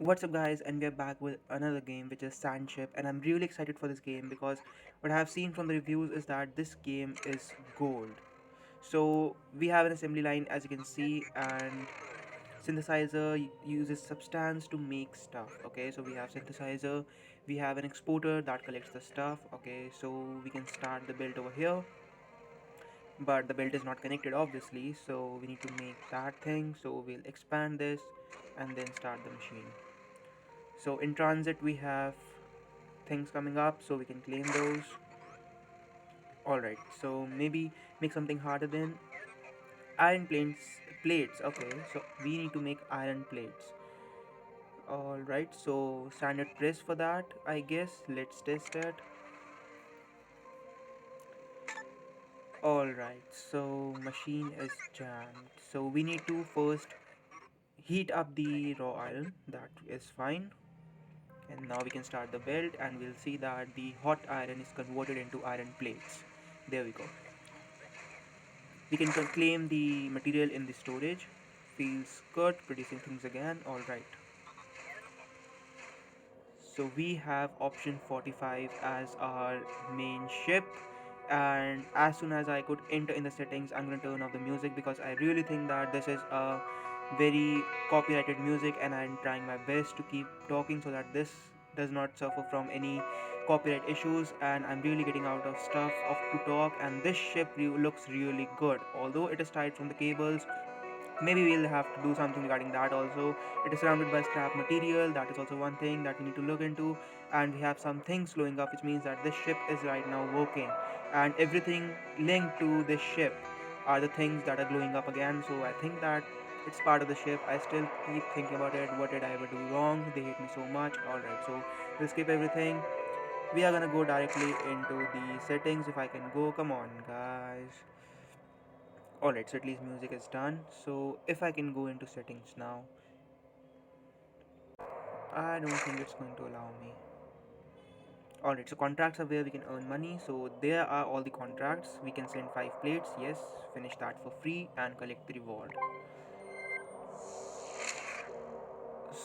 What's up, guys? And we're back with another game, which is Sandship, and I'm really excited for this game because what I have seen from the reviews is that this game is gold. So we have an assembly line, as you can see, and synthesizer uses substance to make stuff. Okay, so we have synthesizer, we have an exporter that collects the stuff. Okay, so we can start the build over here, but the build is not connected, obviously, so we need to make that thing. So we'll expand this and then start the machine. So in transit we have things coming up, so we can claim those. Alright, so maybe make something harder than iron plates. Okay, so we need to make iron plates. Alright, so standard press for that, I guess. Let's test it. Alright, so machine is jammed, so we need to first heat up the raw iron. That is fine. And now we can start the build, and we'll see that the hot iron is converted into iron plates. There we go. We can claim the material in the storage. Feels good, producing things again. Alright. So we have option 45 as our main ship. And as soon as I could enter in the settings, I'm going to turn off the music because I really think that this is a very copyrighted music, and I'm trying my best to keep talking so that this does not suffer from any copyright issues. And I'm really getting out of stuff of to talk, and this ship looks really good, although it is tied from the cables. Maybe we'll have to do something regarding that also. It is surrounded by scrap material. That is also one thing that we need to look into. And we have some things glowing up, which means that this ship is right now working, and everything linked to this ship are the things that are glowing up again. So I think that it's part of the ship. I still keep thinking about it. What did I ever do wrong? They hate me so much. Alright, so we'll skip everything. We are gonna go directly into the settings. If I can go, come on guys. Alright, so at least music is done. So if I can go into settings now, I don't think it's going to allow me. Alright, so contracts are where we can earn money. So there are all the contracts. We can send 5 plates, yes, finish that for free and collect the reward.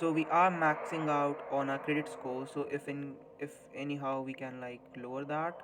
So we are maxing out on our credit score. So if anyhow we can like lower that.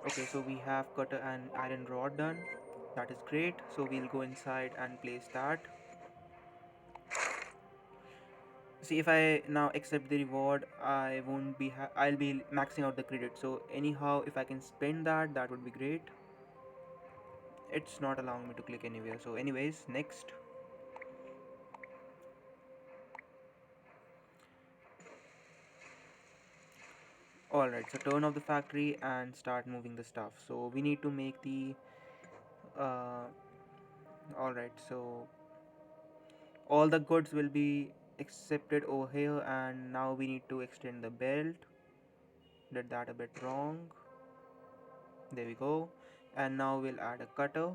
Okay, so we have cut an iron rod done. That is great. So we'll go inside and place that. See, if I now accept the reward, I won't be I'll be maxing out the credit. So anyhow, if I can spend that, that would be great. It's not allowing me to click anywhere. So anyways, next. Alright, so turn off the factory and start moving the stuff. So we need to make the uh, alright, so all the goods will be accepted over here, and now we need to extend the belt. Did that a bit wrong. There we go. And now we'll add a cutter.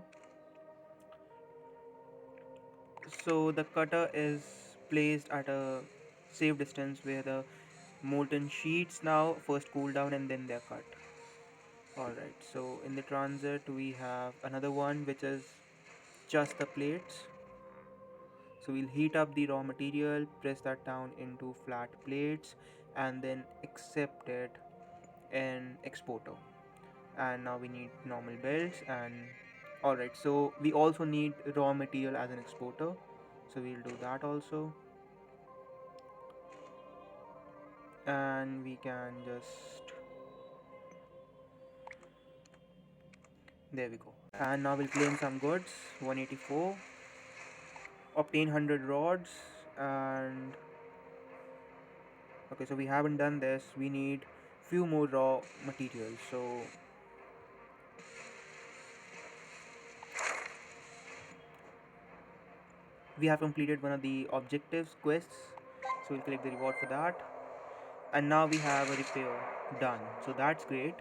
So the cutter is placed at a safe distance where the molten sheets now first cool down and then they're cut. Alright, so in the transit we have another one which is just the plates. So we'll heat up the raw material, press that down into flat plates, and then accept it in exporter. And now we need normal belts. And alright, so we also need raw material as an exporter, so we'll do that also. And we can just, there we go. And now we'll claim some goods. 184, obtain 100 rods. And okay, so we haven't done this. We need few more raw materials. So we have completed one of the objectives quests, so we'll collect the reward for that. And now we have a repair done, so that's great.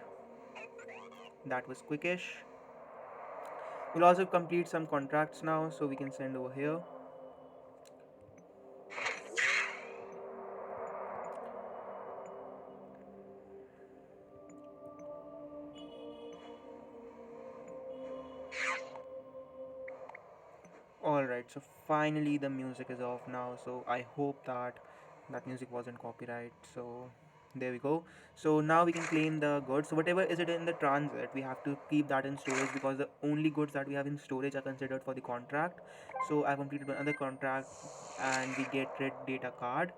That was quickish. We'll also complete some contracts now, so we can send over here. Alright, Alright, so finally the music is off now. So I hope that that music wasn't copyright. So there we go. So now we can claim the goods. So whatever is it in the transit, we have to keep that in storage because the only goods that we have in storage are considered for the contract. So I completed another contract and we get red data card.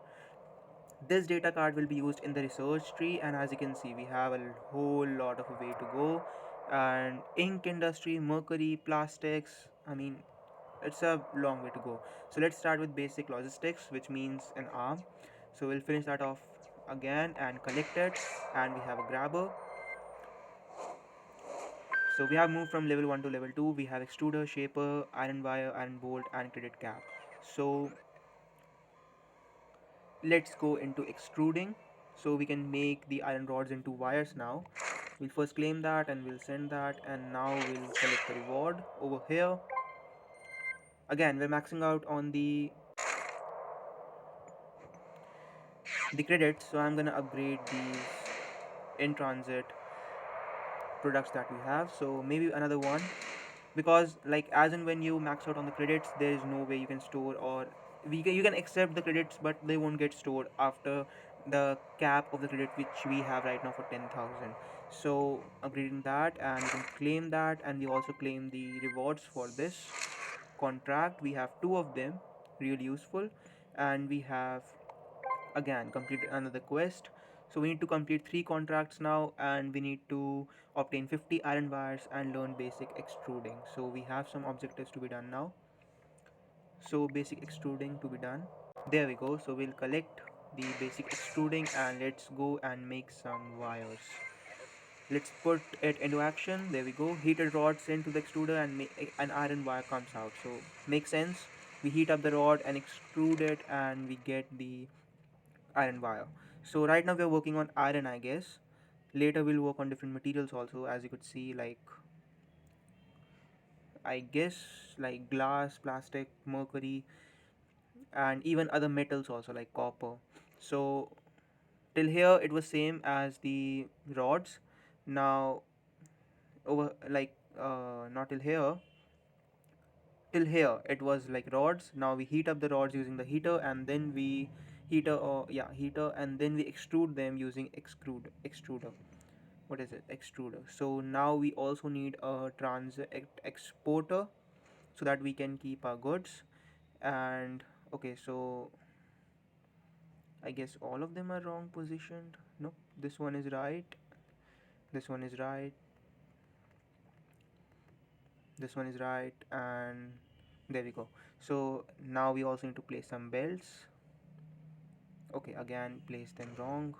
This data card will be used in the research tree, and as you can see we have a whole lot of a way to go. And ink industry, mercury, plastics, I mean it's a long way to go. So let's start with basic logistics, which means an arm. So we'll finish that off again and collect it, and we have a grabber. So we have moved from level 1 to level 2. We have extruder, shaper, iron wire, iron bolt, and credit cap. So let's go into extruding. So we can make the iron rods into wires now. We'll first claim that and we'll send that, and now we'll collect the reward over here. Again, we're maxing out on the credits, so I'm gonna upgrade these in transit products that we have. So maybe another one, because like as in when you max out on the credits, there is no way you can store, or you can accept the credits but they won't get stored after the cap of the credit which we have right now for 10,000. So upgrading that, and you can claim that, and we also claim the rewards for this contract. We have two of them, really useful. And we have again completed another quest. So we need to complete three contracts now, and we need to obtain 50 iron wires and learn basic extruding. So we have some objectives to be done now. So basic extruding to be done, there we go. So we'll collect the basic extruding and let's go and make some wires. Let's put it into action. There we go. Heated rods into the extruder and an iron wire comes out. So makes sense. We heat up the rod and extrude it, and we get the iron wire. So right now we are working on iron, I guess. Later we'll work on different materials also, as you could see, like I guess like glass, plastic, mercury, and even other metals also like copper. So till here it was same as the rods. Now over like not till here, till here it was like rods. Now we heat up the rods using the heater, and then we heater, and then we extrude them using extruder. What is it? Extruder. So now we also need a exporter so that we can keep our goods. And okay, so I guess all of them are wrong positioned. Nope, this one is right, this one is right, this one is right, and there we go. So now we also need to place some belts. Okay, again place them wrong.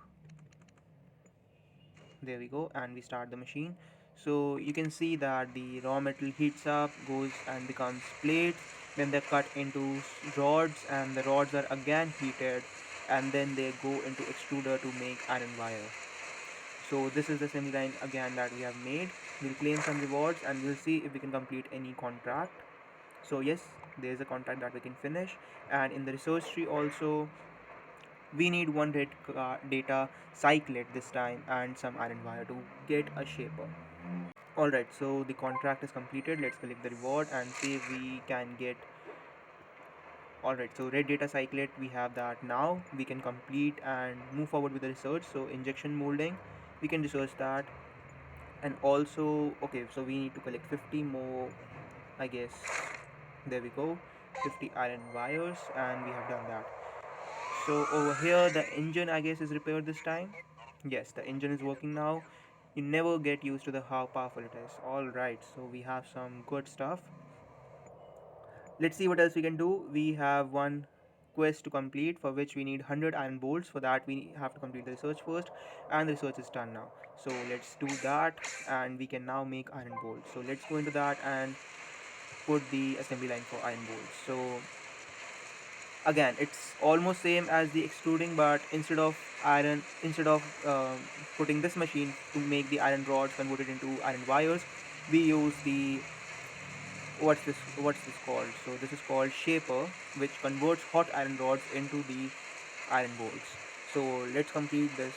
There we go, and we start the machine. So you can see that the raw metal heats up, goes and becomes plates, then they're cut into rods, and the rods are again heated, and then they go into extruder to make iron wire. So this is the assembly line again that we have made. We'll claim some rewards and we'll see if we can complete any contract. So yes, there is a contract that we can finish. And in the research tree also, we need one red data cyclate this time and some iron wire to get a shaper. Alright, so the contract is completed. Let's collect the reward and see if we can get. Alright, so red data cyclate, we have that now. We can complete and move forward with the research. So injection molding, we can research that. And also, okay, so we need to collect 50 more, I guess. There we go, 50 iron wires, and we have done that. So over here the engine, I guess, is repaired this time. Yes, the engine is working now. You never get used to the how powerful it is. All right, so we have some good stuff. Let's see what else we can do. We have one quest to complete for which we need 100 iron bolts. For that we have to complete the research first, and the research is done now. So let's do that, and we can now make iron bolts. So let's go into that and put the assembly line for iron bolts. So again it's almost same as the extruding, but instead of putting this machine to make the iron rods converted into iron wires, we use the what's this called? So this is called shaper, which converts hot iron rods into the iron bolts. So let's complete this.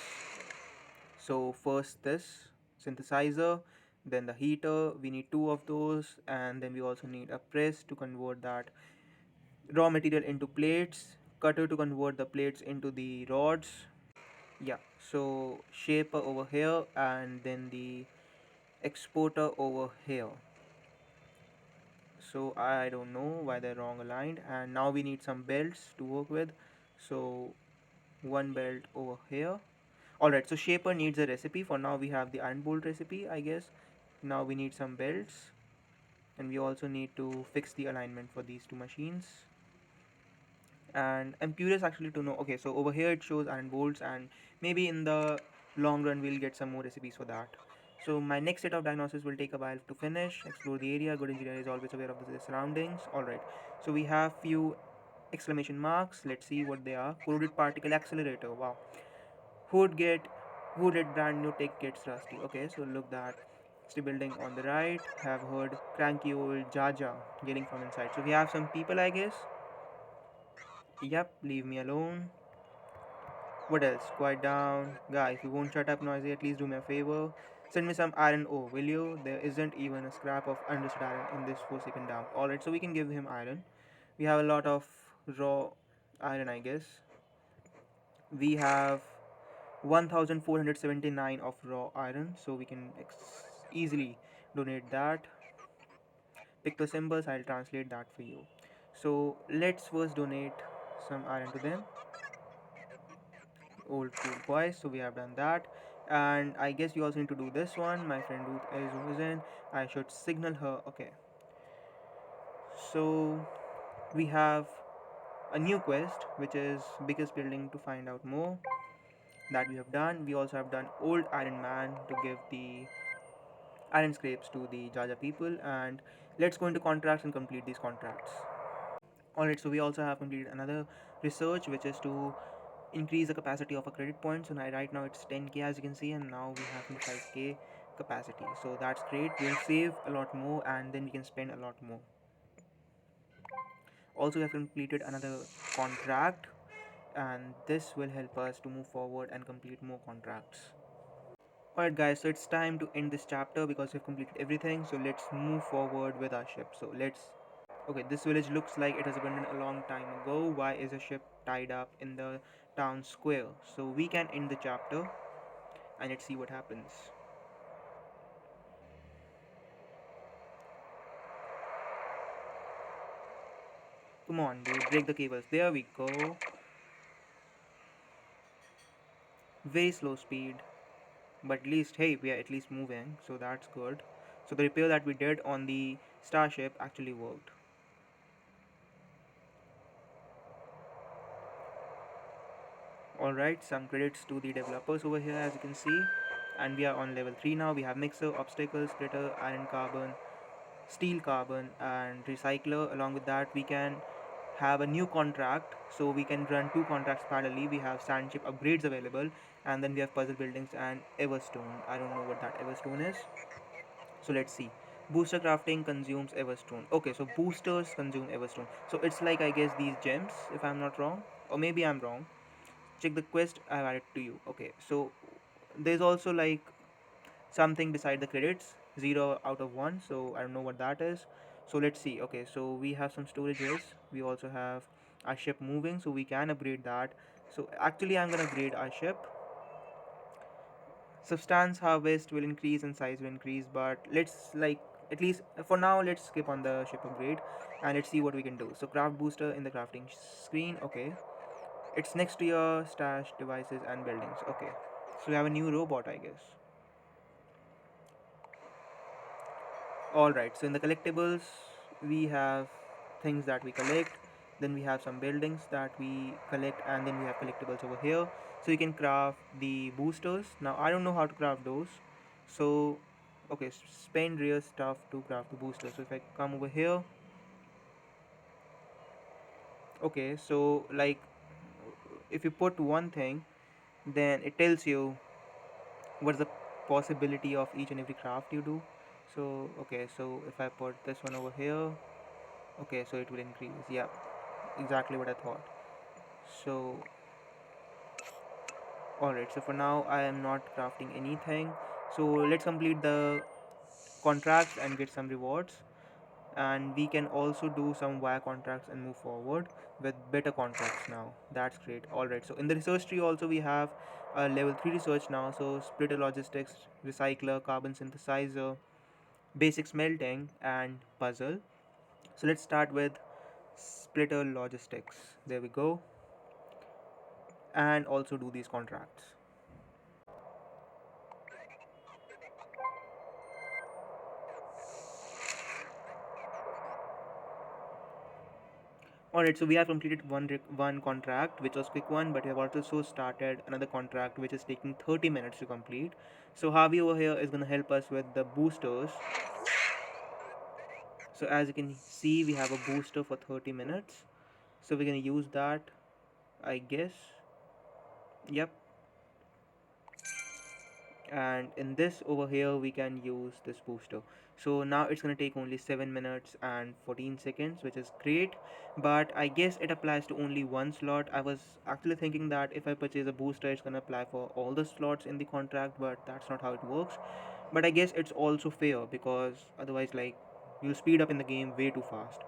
So first this synthesizer, then the heater, we need two of those, and then we also need a press to convert that raw material into plates, cutter to convert the plates into the rods. Yeah, so shaper over here and then the exporter over here. So I don't know why they're wrong aligned, and now we need some belts to work with. So one belt over here. Alright, so shaper needs a recipe. For now we have the iron bolt recipe, I guess. Now we need some belts, and we also need to fix the alignment for these two machines. And I'm curious actually to know, okay, so over here it shows iron bolts, and maybe in the long run we'll get some more recipes for that. So my next set of diagnosis will take a while to finish. Explore the area. Good engineer is always aware of the surroundings. Alright, so we have few exclamation marks. Let's see what they are. Corroded particle accelerator. Wow. Who'd get who did brand new tech gets rusty? Okay, so look that. Still building on the right. Have heard cranky old Jaja yelling from inside. So we have some people, I guess. Yep, leave me alone. What else? Quiet down. Guy, if you won't shut up noisy, at least do me a favor. Send me some iron ore, will you? There isn't even a scrap of unrusted iron in this forsaken dump. Alright, so we can give him iron. We have a lot of raw iron, I guess. We have 1479 of raw iron, so we can easily donate that. Pick the symbols, I'll translate that for you. So let's first donate some iron to them. Old school boys, so we have done that. And I guess we also need to do this one. My friend Ruth is in. I should signal her. Okay, so we have a new quest, which is biggest building to find out more. That we have done. We also have done old iron man to give the iron scrapes to the Jaja people, and let's go into contracts and complete these contracts. Alright, so we also have completed another research, which is to increase the capacity of a credit point. So now, right now it's 10k as you can see, and now we have 25k capacity. So that's great. We'll save a lot more, and then we can spend a lot more. Also, we have completed another contract, and this will help us to move forward and complete more contracts. Alright guys, so it's time to end this chapter because we've completed everything. So let's move forward with our ship. So let's Okay, this village looks like it has abandoned a long time ago. Why is a ship tied up in the town square? So we can end the chapter and let's see what happens. Come on dude, break the cables. There we go. Very slow speed, but at least, hey, we are at least moving, so that's good. So the repair that we did on the starship actually worked. Alright, some credits to the developers over here as you can see. And we are on level 3 now. We have mixer, obstacle, splitter, iron carbon, steel carbon, and recycler. Along with that, we can have a new contract, so we can run two contracts parallelly. We have Sandship upgrades available, and then we have puzzle buildings and Everstone. I don't know what that Everstone is, so let's see. Booster crafting consumes Everstone. Okay, so boosters consume Everstone. So it's like, I guess, these gems, if I'm not wrong, or maybe I'm wrong. Check the quest I've added to you. Okay, so there's also like something beside the credits, 0 out of 1, so I don't know what that is. So let's see. Okay, so we have some storages. We also have our ship moving, so we can upgrade that. So actually I'm gonna upgrade our ship. Substance harvest will increase and size will increase, but let's like, at least for now, let's skip on the ship upgrade and let's see what we can do. So craft booster in the crafting screen. Okay, it's next to your stash devices and buildings. Okay, so we have a new robot, I guess. Alright, so in the collectibles, we have things that we collect, then we have some buildings that we collect, and then we have collectibles over here. So you can craft the boosters. Now, I don't know how to craft those. So, okay, spend rare stuff to craft the booster. So if I come over here, okay, so like if you put one thing, then it tells you what's the possibility of each and every craft you do. So, okay, so if I put this one over here, okay, so it will increase. Yeah, exactly what I thought. So alright, so for now I am not crafting anything. So let's complete the contracts and get some rewards. and we can also do some wire contracts and move forward with better contracts now. That's great. All right, so in the research tree also we have level 3 research now. So splitter logistics, recycler, carbon synthesizer, basic smelting, and puzzle. So let's start with splitter logistics. There we go. And also do these contracts. Alright, so we have completed one contract, which was quick one, but we have also started another contract, which is taking 30 minutes to complete. So Harvey over here is going to help us with the boosters. So as you can see, we have a booster for 30 minutes. So we're going to use that, I guess. Yep. And in this over here we can use this booster. So now it's going to take only 7 minutes and 14 seconds, which is great, but I guess it applies to only one slot. I was actually thinking that if I purchase a booster it's going to apply for all the slots in the contract, but that's not how it works. But I guess it's also fair, because otherwise, like, you'll speed up in the game way too fast.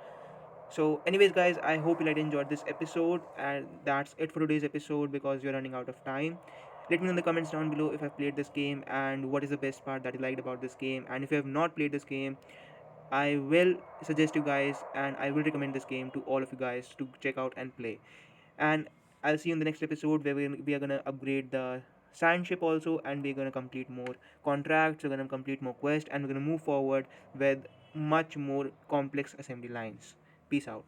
So, anyways, guys, I hope you like enjoyed this episode, and that's it for today's episode because we're running out of time. Let me know in the comments down below if I've played this game and what is the best part that you liked about this game. And if you have not played this game, I will suggest you guys and I will recommend this game to all of you guys to check out and play. And I'll see you in the next episode where we are gonna upgrade the Sandship also, and we're gonna complete more contracts, we're gonna complete more quests, and we're gonna move forward with much more complex assembly lines. Peace out.